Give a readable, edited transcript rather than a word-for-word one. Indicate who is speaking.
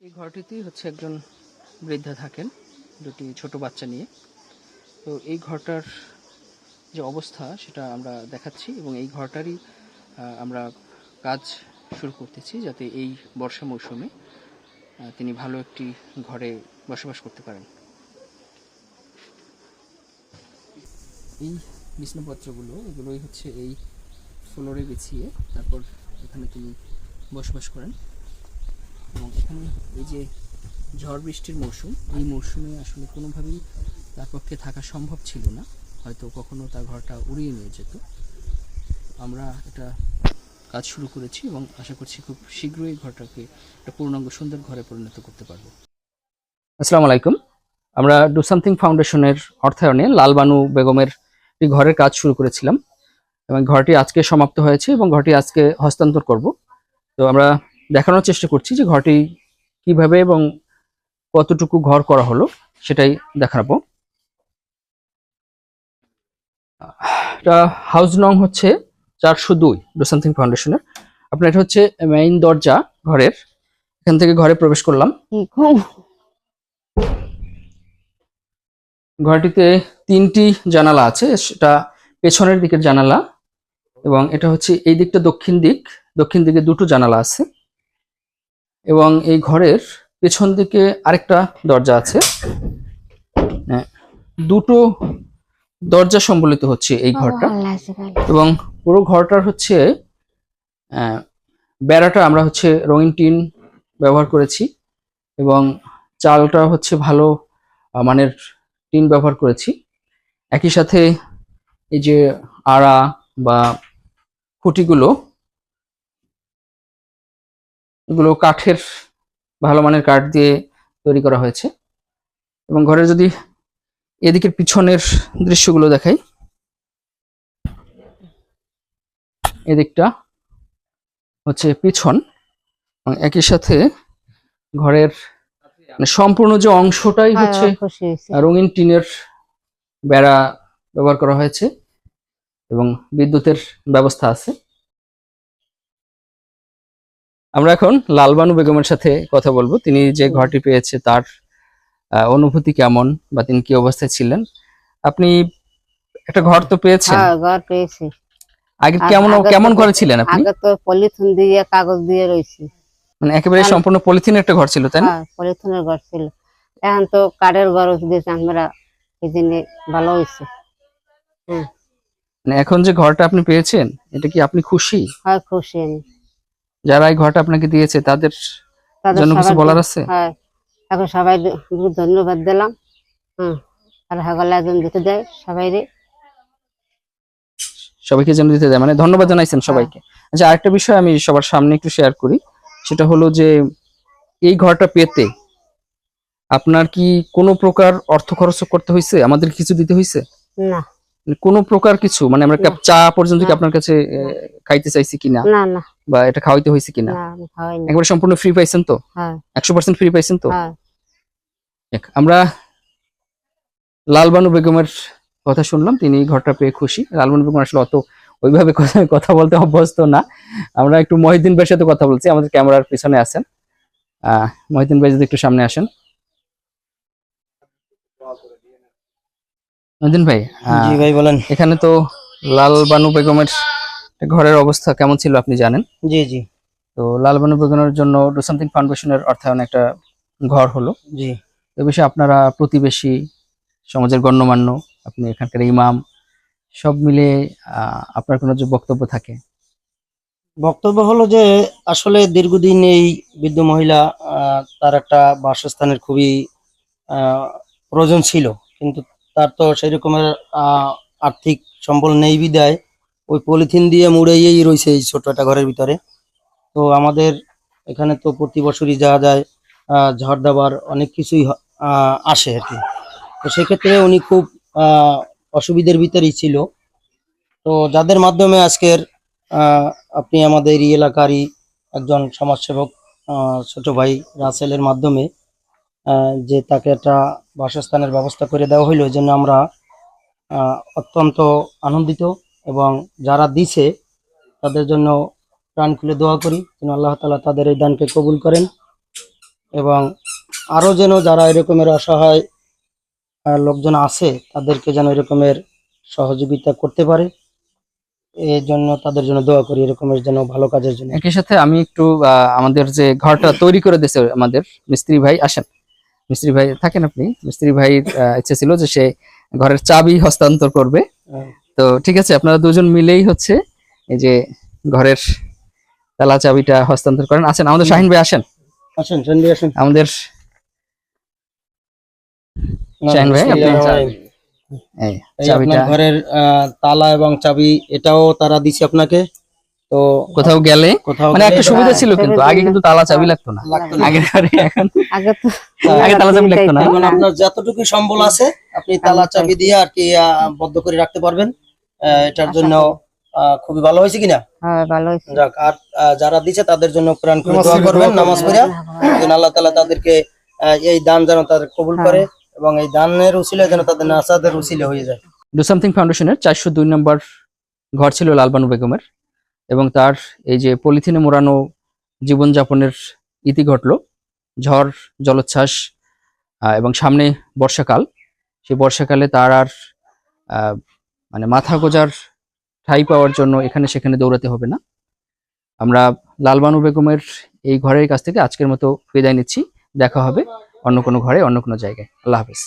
Speaker 1: এই ঘরটিতেই হচ্ছে একজন বৃদ্ধা থাকেন দুটি ছোট বাচ্চা নিয়ে। তো এই ঘরটার যে অবস্থা সেটা আমরা দেখাচ্ছি এবং এই ঘরটারই আমরা কাজ শুরু করতেছি যাতে এই বর্ষা মৌসুমে তিনি ভালো একটি ঘরে বসবাস করতে পারেন। এই বিছানাপত্রগুলো এগুলোই হচ্ছে এই ফ্লোরে বিছিয়ে তারপর এখানে তিনি বসবাস করেন এবং এখানে এই যে ঝড় বৃষ্টির মৌসুম, এই মৌসুমে আসলে কোনোভাবেই তার পক্ষে থাকা সম্ভব ছিল না, হয়তো কখনো তার ঘরটা উড়িয়ে নিয়ে যেত। আমরা এটা কাজ শুরু করেছি এবং আশা করছি খুব শীঘ্রই ঘরটাকে একটা পূর্ণাঙ্গ সুন্দর ঘরে পরিণত করতে পারবো। আসসালামু আলাইকুম। আমরা ডু সামথিং ফাউন্ডেশনের অর্থায়নে লালবানু বেগমের একটি ঘরের কাজ শুরু করেছিলাম এবং ঘরটি আজকে সমাপ্ত হয়েছে এবং ঘরটি আজকে হস্তান্তর করব। তো আমরা দেখানোর চেষ্টা করছি যে ঘরটি কিভাবে এবং কতটুকু ঘর করা হলো সেটাই দেখাবো। এটা হাউস নং হচ্ছে 402 ডু সামথিং ফাউন্ডেশনের। আপনার এটা হচ্ছে মেইন দরজা ঘরের, এখান থেকে ঘরে প্রবেশ করলাম। ঘরটিতে 3টি জানালা আছে, সেটা পেছনের দিকের জানালা এবং এটা হচ্ছে এই দিকটা দক্ষিণ দিকে 2টো জানালা আছে এবং এই ঘরের পেছন দিকে আরেকটা দরজা আছে। 2টো দরজা সম্বলিত হচ্ছে এই ঘরটা এবং পুরো ঘরটার হচ্ছে বেড়াটা আমরা হচ্ছে রঙিন টিন ব্যবহার করেছি এবং চালটা হচ্ছে ভালো মানের টিন ব্যবহার করেছি। একই সাথে এই যে আড়া বা খুঁটিগুলো এগুলো কাঠের ভালো মানের কাঠ দিয়ে তৈরি করা হয়েছে এবং ঘরের যদি এদিকের পিছনের দৃশ্যগুলো দেখাই, এদিকটা হচ্ছে পিছন এবং একই সাথে ঘরের সম্পূর্ণ যে অংশটাই হচ্ছে রঙিন টিনের বেড়া ব্যবহার করা হয়েছে এবং বিদ্যুতের ব্যবস্থা আছে। আমরা এখন লালবানু বেগমের সাথে কথা বলবো, তিনি যে ঘরটি পেয়েছে তার অনুভূতি কেমন বা তিনি কি অবস্থায় ছিলেন। আপনি একটা ঘর তো পেয়েছেন?
Speaker 2: হ্যাঁ, ঘর পেয়েছি।
Speaker 1: আগে কেমন ঘরে ছিলেন আপনি?
Speaker 2: আগে তো পলিথিন দিয়ে কাগজ দিয়ে রইছি,
Speaker 1: মানে একেবারে সম্পূর্ণ পলিথিনের একটা ঘর ছিল, তাই না?
Speaker 2: হ্যাঁ, পলিথিনের ঘর ছিল। এখন তো কাঠের ঘর দিয়েছে, আমরা এই জন্য ভালো হয়েছে।
Speaker 1: মানে এখন যে ঘরটা আপনি পেয়েছেন এটা কি আপনি খুশি?
Speaker 2: হ্যাঁ, খুশি আমি।
Speaker 1: যারা এই ঘরটা আপনাকে দিয়েছে তাদের জন্য কিছু বলার আছে?
Speaker 2: হ্যাঁ, এখন সবাই ধন্যবাদ দিলাম। আর হাগলা একজন দিতে দেয়
Speaker 1: সবাইকে যেন দিতে দেয়, মানে ধন্যবাদ জানাইছেন সবাইকে। আচ্ছা, আরেকটা বিষয় আমি সবার সামনে একটু শেয়ার করি, সেটা হলো যে এই ঘরটা পেতে আপনার কি কোনো প্রকার অর্থ খরচ করতে হয়েছে? আমাদের কিছু দিতে হয়েছে
Speaker 2: না?
Speaker 1: কোনো প্রকার কিছু, মানে আমরা কাপ চা পর্যন্ত কি আপনার কাছে খাইতে চাইছি কিনা,
Speaker 2: না না,
Speaker 1: বা এটা খাওয়াইতে হয়েছে কিনা? একবারে সম্পূর্ণ ফ্রি পাইছেন তো? 100% ফ্রি পাইছেন তো? আমরা লালবানু বেগমের কথা শুনলাম, তিনি ঘরটা পেয়ে খুশি। লালবানু বেগম আসলে অত ওইভাবে কথা বলতে অভ্যস্ত না। আমরা একটু মহিউদ্দিন ভাইয়ের সাথে কথা বলছি, আমাদের ক্যামেরার পিছনে আছেন। মহিউদ্দিন ভাই যদি একটু সামনে আসেন। মহিউদ্দিন ভাই,
Speaker 3: জি ভাই বলেন।
Speaker 1: এখানে তো লালবানু বেগমের ঘরের অবস্থা কেমন ছিল আপনি জানেন?
Speaker 3: জি জি।
Speaker 1: তো লালবানু বেগমের জন্য ডু সামথিং ফাউন্ডেশনের অর্থায়নে একটা ঘর হলো।
Speaker 3: জি।
Speaker 1: এ বিষয়ে আপনারা প্রতিবেশী, সমাজের গণ্যমান্য, আপনি এখানকার ইমাম, সব মিলে আপনার কোনো যে বক্তব্য থাকে?
Speaker 3: বক্তব্য হলো যে আসলে দীর্ঘদিন এই বৃদ্ধ মহিলা তার একটা বাসস্থানের খুবই প্রয়োজন ছিল, কিন্তু তার তো সেই রকমের আর্থিক সম্বল নেই বিদায় ওই পলিথিন দিয়ে মুড়াইয়েই রয়েছে এই ছোট একটা ঘরের ভিতরে। তো আমাদের এখানে তো প্রতি বছরই যাওয়া যায়, ঝড় দাবার অনেক কিছুই আসে আর কি। তো সেক্ষেত্রে উনি খুব অসুবিধার ভিতরেই ছিল। তো যাদের মাধ্যমে আজকের আপনি আমাদের এই এলাকারই একজন সমাজসেবক ছোট ভাই রাসেলের মাধ্যমে যে তাকে একটা বাসস্থানের ব্যবস্থা করে দেওয়া হইলো, এই জন্য আমরা অত্যন্ত আনন্দিত এবং যারা দিছে তাদের জন্য প্রাণ খুলে দোয়া করি যেন আল্লাহ তাআলা তাদের এই দানকে কবুল করেন। এবং আরো যেন যারা এরকমের অসহায় লোকজন আছে তাদেরকে যেন এরকমের সহযোগিতা করতে পারে, এই জন্য তাদের জন্য দোয়া করি, এরকমের যেন ভালো কাজের জন্য।
Speaker 1: একই সাথে আমি একটু আমাদের যে ঘরটা তৈরি করে দিয়েছে আমাদের মিস্ত্রি ভাই, আসেন মিস্ত্রি ভাই থাকেন আপনি, মিস্ত্রি ভাইয়ের ইচ্ছে ছিল যে সে ঘরের চাবি হস্তান্তর করবে। তো ঠিক আছে, আপনারা দুজন মিলেই হচ্ছে এই যে ঘরের তালা চাবিটা হস্তান্তর করেন। আসেন আমাদের শাহিন ভাই, আসেন
Speaker 3: আসেন সন্ধি আসেন।
Speaker 1: আমাদের শাহিন ভাই, আপনি এই
Speaker 3: এই
Speaker 1: চাবিটা
Speaker 3: আপনার ঘরের তালা এবং চাবি এটাও তারা দিছে আপনাকে। তো
Speaker 1: কোথাও গেলে
Speaker 3: কোথাও
Speaker 1: মানে একটা
Speaker 3: গেলে
Speaker 1: সুবিধা
Speaker 2: হ্যাঁ,
Speaker 1: ছিল, কিন্তু
Speaker 2: সুবিধা
Speaker 1: আগে কিন্তু তালা চাবি লাগতো না,
Speaker 3: লাগতো না।
Speaker 1: আগের ঘরে এখন
Speaker 2: আগে তো
Speaker 1: আগে তালা চাবি লাগতো না।
Speaker 3: এখন আপনার যতটুকু সম্বল আছে আপনি তালা চাবি দিয়ে আর কি বদ্ধ করে রাখতে পারবেন। এটার জন্য খুবই ভালো হয়েছে কিনা।
Speaker 2: হ্যাঁ ভালো হয়েছে।
Speaker 3: যাক, আর যারা দিছে তাদের জন্য কোরআন করে দোয়া করবেন, নামাজ পড়ে যেন আল্লাহ তাআলা তাদেরকে এই দান যেন তাদের কবুল করে এবং এই দানের উসিলায় যেন তাদের নাসাদের উসিলা হয়ে যায়।
Speaker 1: ডু সামথিং ফাউন্ডেশনের 402 নম্বর ঘর ছিল লালবানু বেগমের, এবং তার এই যে পলিথিনে মোড়ানো জীবনযাপনের ইতি ঘটলো। ঝড় জলোচ্ছ্বাস এবং সামনে বর্ষাকাল, সেই বর্ষাকালে তার আর মানে মাথা গোজার ঠাঁই পাওয়ার জন্য এখানে সেখানে দৌড়াতে হবে না। আমরা লালবানু বেগমের এই ঘরের কাছ থেকে আজকের মতো বিদায় নিচ্ছি। দেখা হবে অন্য কোনো ঘরে, অন্য কোনো জায়গায়। আল্লাহ হাফেজ।